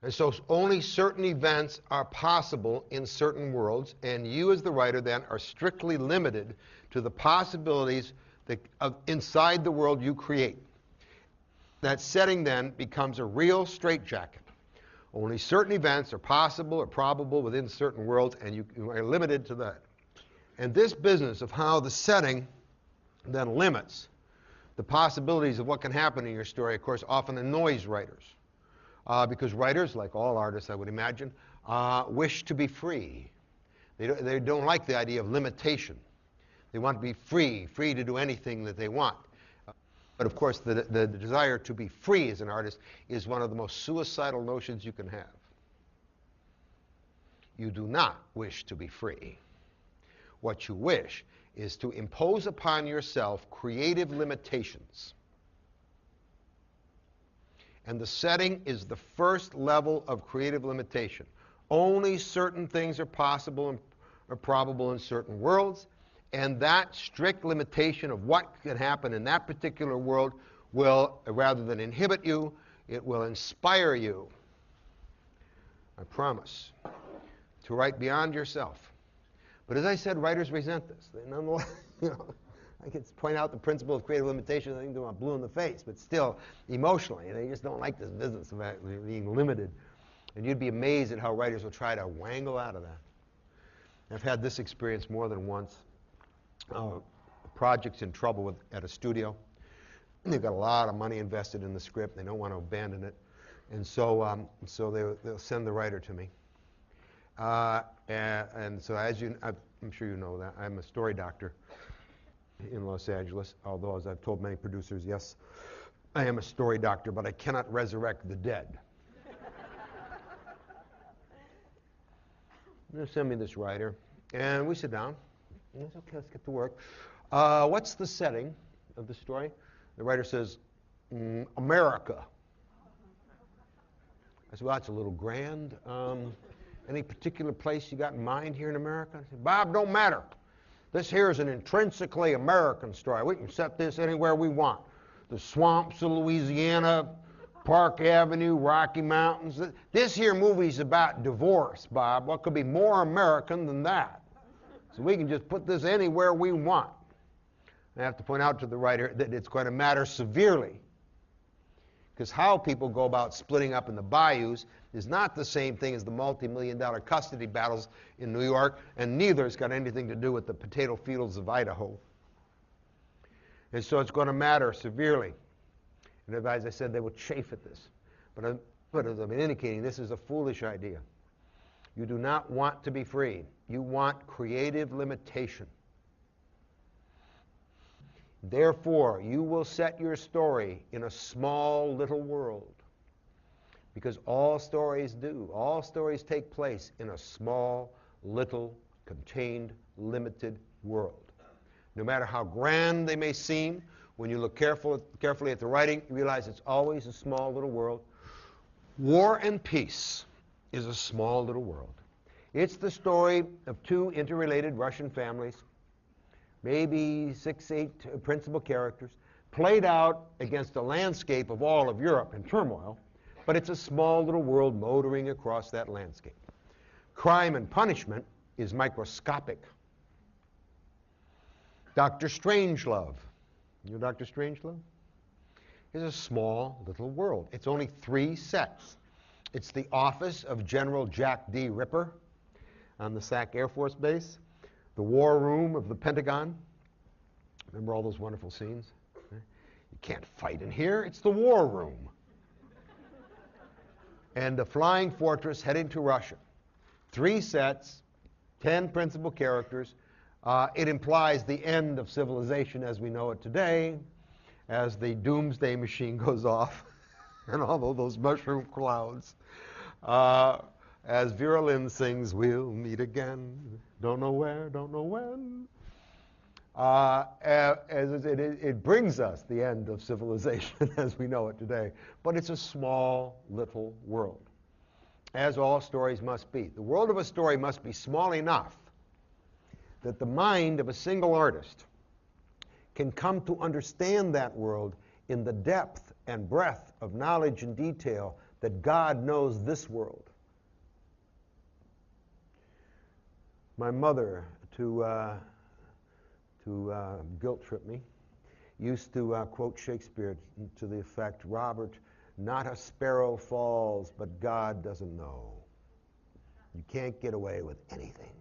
And so only certain events are possible in certain worlds, and you as the writer then are strictly limited to the possibilities inside the world you create. That setting then becomes a real straitjacket. Only certain events are possible or probable within certain worlds, and you are limited to that. And this business of how the setting then limits the possibilities of what can happen in your story, of course, often annoys writers. Because writers, like all artists I would imagine, wish to be free. They don't like the idea of limitation. They want to be free to do anything that they want. But of course, the desire to be free as an artist is one of the most suicidal notions you can have. You do not wish to be free. What you wish is to impose upon yourself creative limitations. And the setting is the first level of creative limitation. Only certain things are possible and are probable in certain worlds, and that strict limitation of what can happen in that particular world will, rather than inhibit you, it will inspire you, I promise, to write beyond yourself. But as I said, writers resent this. They nonetheless, I can point out the principle of creative limitation. I think they want blue in the face, but still, emotionally, they just don't like this business of being limited. And you'd be amazed at how writers will try to wangle out of that. I've had this experience more than once. Project's in trouble at a studio. They've got a lot of money invested in the script. They don't want to abandon it. And so they'll send the writer to me. And so I'm sure you know that, I'm a story doctor in Los Angeles, although as I've told many producers, yes, I am a story doctor, but I cannot resurrect the dead. They'll send me this writer, and we sit down. Yes, okay, let's get to work. What's the setting of the story? The writer says, America. I said, well, that's a little grand. Any particular place you got in mind here in America? I said, Bob, don't matter. This here is an intrinsically American story. We can set this anywhere we want. The swamps of Louisiana, Park Avenue, Rocky Mountains. This here movie's about divorce, Bob. What could be more American than that? So we can just put this anywhere we want. I have to point out to the writer that it's going to matter severely, because how people go about splitting up in the bayous is not the same thing as the multi-million-dollar custody battles in New York, and neither has got anything to do with the potato fields of Idaho. And so it's going to matter severely. And as I said, they will chafe at this. But as I've been indicating, this is a foolish idea. You do not want to be free. You want creative limitation. Therefore, you will set your story in a small little world. Because all stories do. All stories take place in a small, little, contained, limited world. No matter how grand they may seem, when you look carefully at the writing, you realize it's always a small little world. War and Peace is a small little world. It's the story of two interrelated Russian families, maybe 6, 8 principal characters, played out against a landscape of all of Europe in turmoil, but it's a small little world motoring across that landscape. Crime and Punishment is microscopic. Dr. Strangelove, you know Dr. Strangelove? Is a small little world. It's only 3 sets. It's the office of General Jack D. Ripper on the Sac Air Force Base, the war room of the Pentagon. Remember all those wonderful scenes? You can't fight in here. It's the war room. And the Flying Fortress heading to Russia. 3 sets, 10 principal characters. It implies the end of civilization as we know it today, as the doomsday machine goes off, and all of those mushroom clouds. As Vera Lynn sings, we'll meet again, don't know where, don't know when. It brings us the end of civilization as we know it today. But it's a small, little world, as all stories must be. The world of a story must be small enough that the mind of a single artist can come to understand that world in the depth and breadth of knowledge and detail that God knows this world. My mother, to guilt trip me, used to quote Shakespeare to the effect, Robert, not a sparrow falls, but God doesn't know. You can't get away with anything.